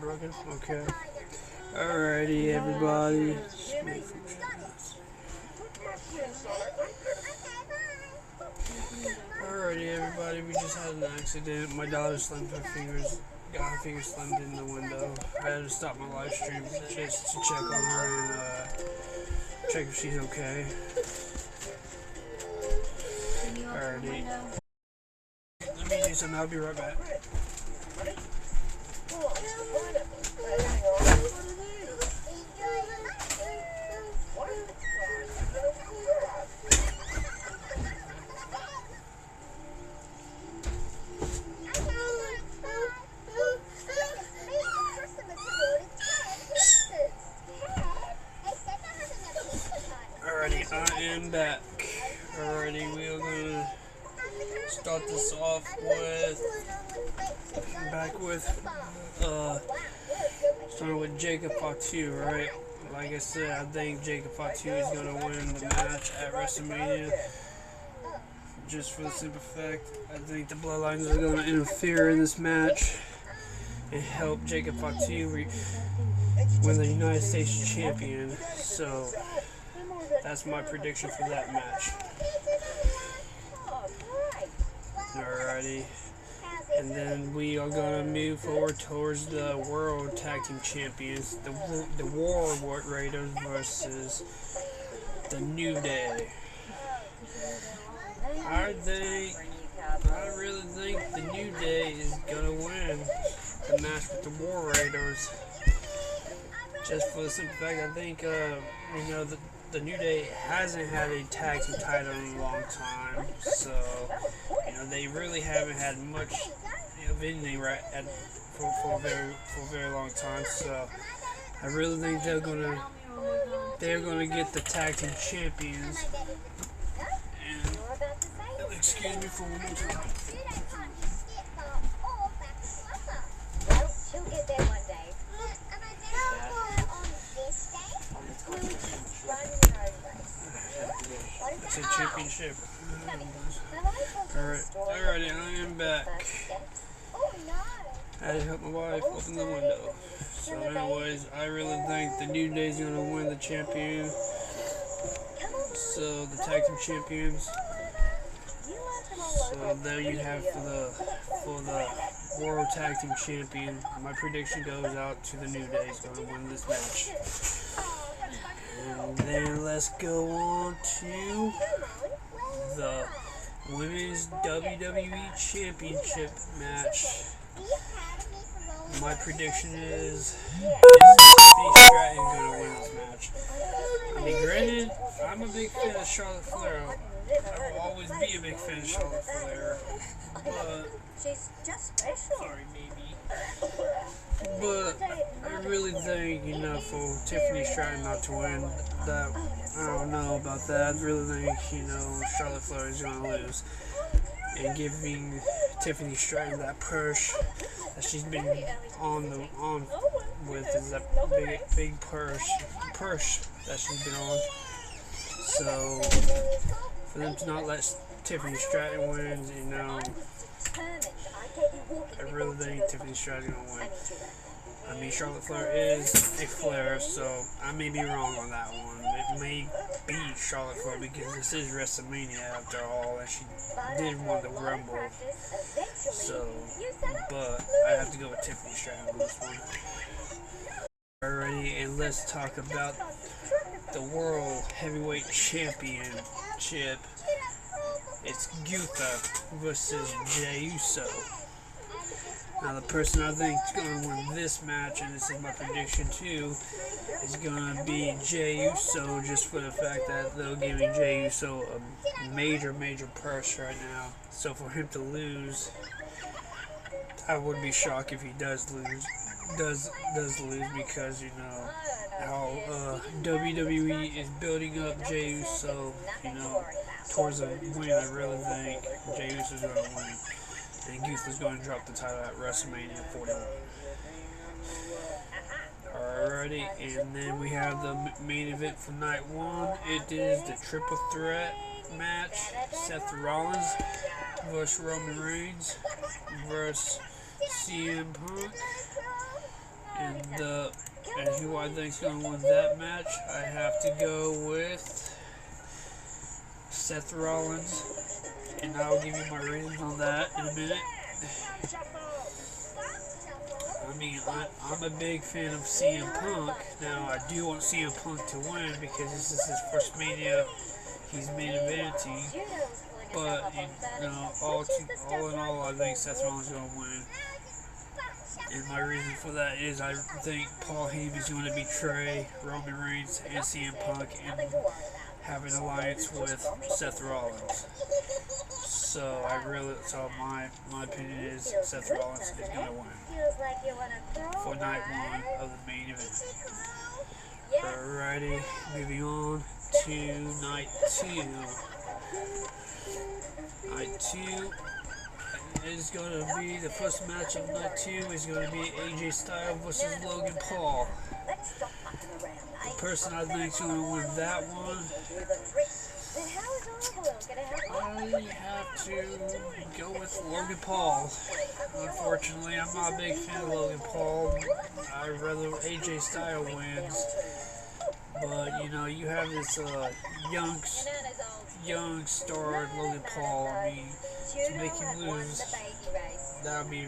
broken? Okay. Alrighty, everybody. Alrighty, everybody. We just had an accident. My daughter slammed her fingers, got her fingers slammed in the window. I had to stop my live stream just to check on her and check if she's okay. Alrighty. Let me do something. I'll be right back. Alrighty, I am back. Alrighty, we are gonna start this off with starting with Jacob Fatu, right? Like I said, I think Jacob Fatu is gonna win the match at WrestleMania. Just for the simple fact, I think the Bloodlines are gonna interfere in this match and help Jacob Fatu win the United States champion. So that's my prediction for that match. Alrighty. And then we are going to move forward towards the World Tag Team Champions, the War Raiders versus the New Day. I really think the New Day is going to win the match with the War Raiders. Just for the simple fact, I think, the New Day hasn't had a tag team title in a long time, so they really haven't had much of anything for a very long time. So I really think they're gonna get the tag team champions. And excuse me for one more time. She'll get there one day. It's a championship. Alrighty, I am back. I had to help my wife open the window. So anyways, I really think the New Day is going to win the champion. So the tag team champions. So there you have for the World Tag Team Champion. My prediction goes out to the New Day is going to win this match. And then let's go on to the Women's WWE Championship match. My prediction is Tiffany Stratton going to win this match. I mean, granted, I'm a big fan of Charlotte Flair. I will always be a big fan of Charlotte Flair. But she's just special. Sorry, maybe. But I really think, for Tiffany Stratton not to win, that I don't know about that. I really think, Charlotte Flair is going to lose. And giving Tiffany Stratton that push that she's been on with is that big push that she's been on. So for them to not let Tiffany Stratton win, I really think Tiffany Stratton is going to win. I mean, Charlotte Flair is a Flair, so I may be wrong on that one. It may be Charlotte Flair because this is WrestleMania after all, and she did win the Rumble. So, but I have to go with Tiffany Stratton on this one. Alrighty, and let's talk about the World Heavyweight Championship. It's Gunther versus Jey Uso. Now the person I think is going to win this match, and this is my prediction too, is going to be Jey Uso, just for the fact that they're giving Jey Uso a major purse right now. So for him to lose, I would be shocked if he does lose. Does lose because how WWE is building up Jey Uso, towards a win. I really think Jey Uso is going to win. And Gunther's going to drop the title at WrestleMania 41. Alrighty, and then we have the main event for night one. It is the triple threat match. Seth Rollins versus Roman Reigns versus CM Punk. And who I think is going to win that match, I have to go with Seth Rollins, and I'll give you my reasons on that in a minute. I mean, I'm a big fan of CM Punk. Now, I do want CM Punk to win because this is his first Mania he's main eventing. But, you know, all in all, I think Seth Rollins is going to win. And my reason for that is I think Paul Heyman is going to betray Roman Reigns and CM Punk and have an alliance with Seth Rollins. So my opinion is Seth Rollins is going to win for night one of the main event. Alrighty, moving on to night two. Night two is going to be, the first match of night two is going to be AJ Styles versus Logan Paul. The person I think is going to win that one, I have to go with Logan Paul. Unfortunately, I'm not a big fan of Logan Paul. I'd rather AJ Styles wins. But, you know, you have this young star Logan Paul. I mean, to make him lose, that would be,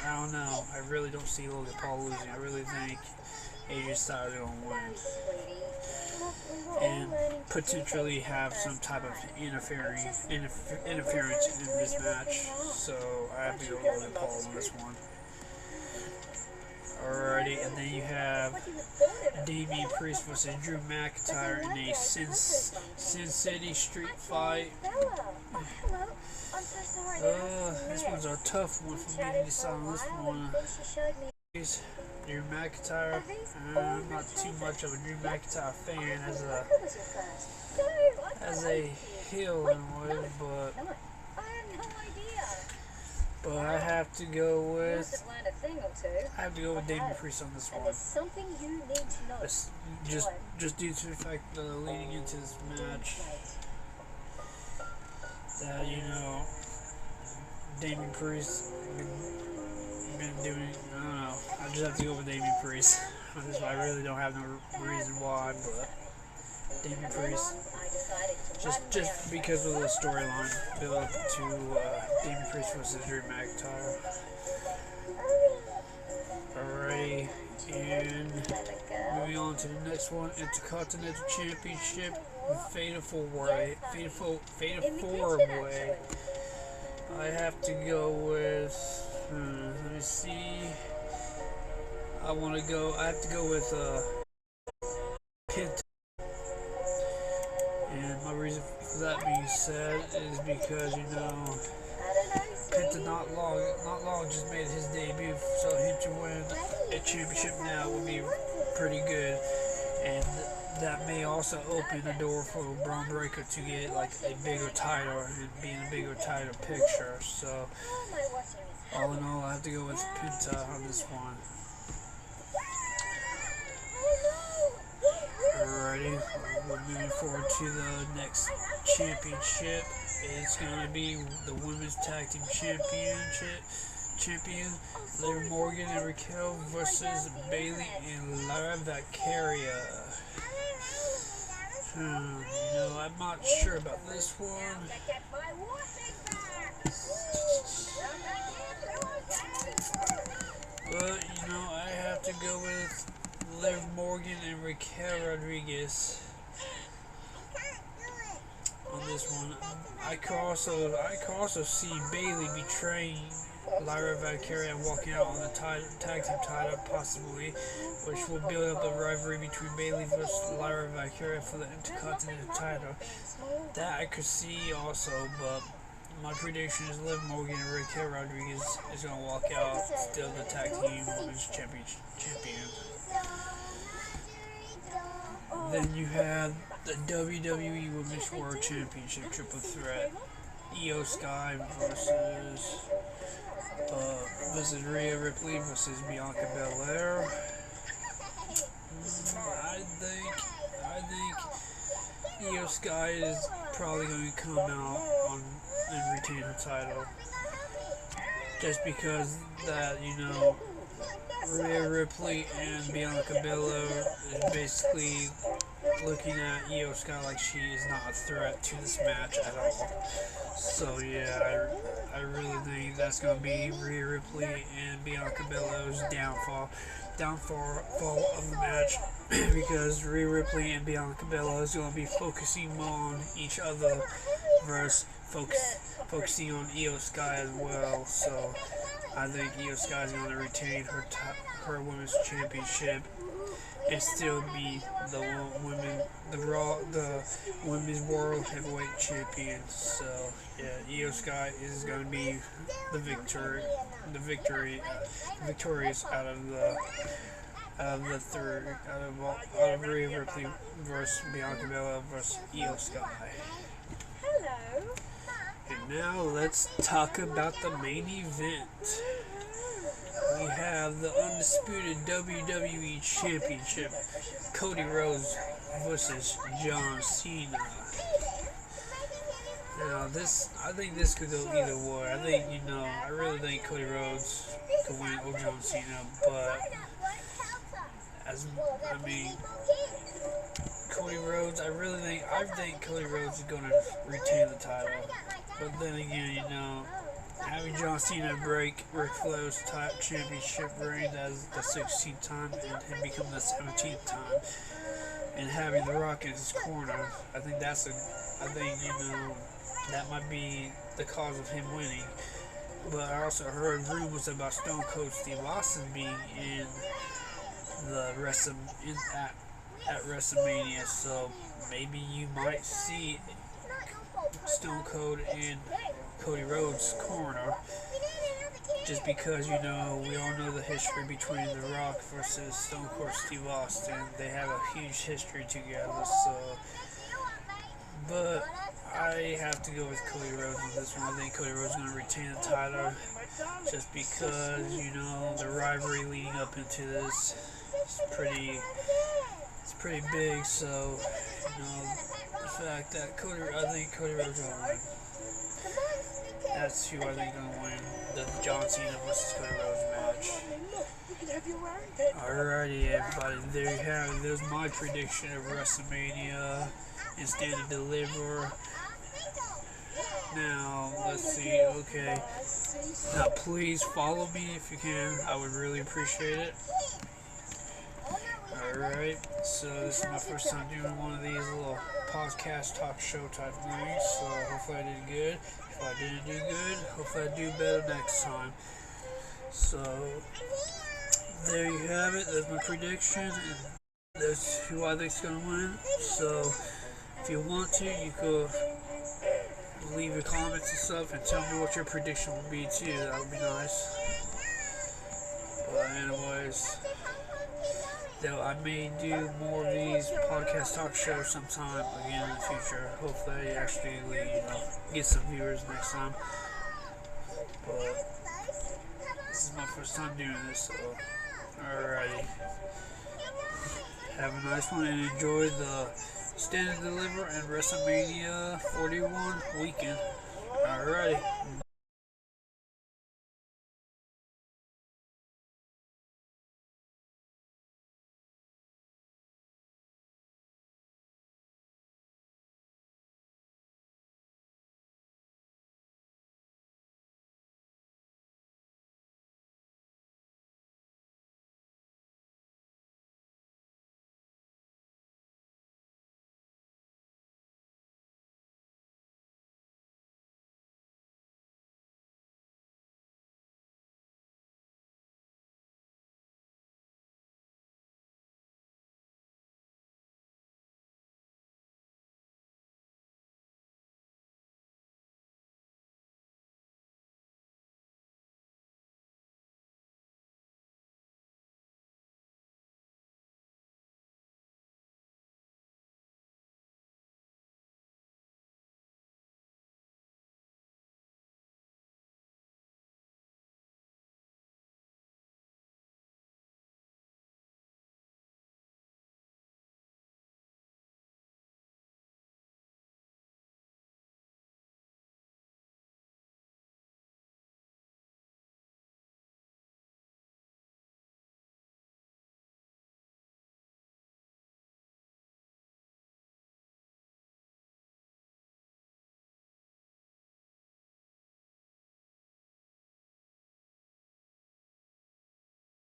I don't know. I really don't see Logan Paul losing. I really think AJ Styles is going to win. And potentially have some type of interference in this match. So I have to go with Logan Paul on this one. Alrighty, and then you have Damian Priest versus Drew McIntyre in a Sin City Street Fight. This one's a tough one for me to decide on this one. Drew McIntyre. I'm not too much of a Drew McIntyre fan as a heel in a way, but I have to go with Damian Priest on this one. Just due to the fact that leading into this match, that, you know, Damian Priest been doing, I don't know. I just have to go with Damian Priest. I really don't have no reason why, but Damian Priest, just because of the storyline build up to Damian Priest versus Drew McIntyre. Alrighty, and moving on to the next one, Intercontinental Championship, Fatal 4-Way. I have to go with. Let me see. I have to go with Penta. And my reason for that being said is because, you know, Penta not long just made his debut, so him to win a championship now would be pretty good. And that may also open the door for Braun Breaker to get like a bigger title and be in a bigger title picture. So all in all, I have to go with Penta on this one. Alrighty, we're moving forward to the next championship. It's going to be the Women's Tag Team Champion Liv Morgan and Raquel versus Bayley and Lara Valkyria. You know, I'm not sure about this one. But, you know, I have to go with Liv Morgan and Raquel Rodriguez on this one. I could also see Bayley betraying Lyra Valkyria and walking out on the tag team title, possibly, which will build up the rivalry between Bayley versus Lyra Valkyria for the Intercontinental title. That I could see also, but my prediction is Liv Morgan and Raquel Rodriguez is going to walk out still the tag team women's champions. Then you have the WWE Women's World Championship Triple Threat. Io Sky versus Rhea Ripley versus Bianca Belair. I think Io Sky is probably going to come out and retain her title. Just because that, you know, Rhea Ripley and Bianca Belair is basically looking at Io Sky like she is not a threat to this match at all. So yeah, I really think that's going to be Rhea Ripley and Bianca Belair's downfall of the match because Rhea Ripley and Bianca Belair is going to be focusing on each other versus focusing on Io Sky as well. So I think Io Sky is going to retain her women's championship and still be the women's world heavyweight champion. So yeah, Io Sky is going to be the victorious out of Rhea Ripley versus Bianca Belair versus Io Sky. Hello. And now let's talk about the main event. We have the undisputed WWE Championship, Cody Rhodes versus John Cena. Now I think this could go either way. I really think Cody Rhodes could win over John Cena, but Cody Rhodes, I think Cody Rhodes is going to retain the title. But then again, having John Cena break Ric Flair's championship reign as the 16th time and him become the 17th time, and having The Rock in his corner, I think that might be the cause of him winning. But I also heard rumors about Stone Cold Steve Austin being in the at WrestleMania, so maybe you might see Stone Cold in Cody Rhodes' corner, just because we all know the history between The Rock versus Stone Cold Steve Austin. They have a huge history together, so. But I have to go with Cody Rhodes in this one. I think Cody Rhodes is going to retain the title, just because the rivalry leading up into this is pretty big. So the fact that I think Cody Rhodes is going to win. That's who I think is going to win the John Cena versus Cody Rhodes match. Alrighty, everybody, there you have it. There's my prediction of WrestleMania and Stand and Deliver. Now, let's see, okay. Now, please follow me if you can. I would really appreciate it. Alright, so this is my first time doing one of these little podcast talk show type things, so hopefully I did good. If I didn't do good, hopefully I do better next time. So, there you have it. That's my prediction, and that's who I think is going to win. So, if you want to, you could leave your comments and stuff and tell me what your prediction would be too. That would be nice. But anyways, I may do more of these podcast talk shows sometime again in the future. Hopefully I actually get some viewers next time. But this is my first time doing this, so alrighty. Have a nice one and enjoy the Stand and Deliver and WrestleMania 41 weekend. Alrighty.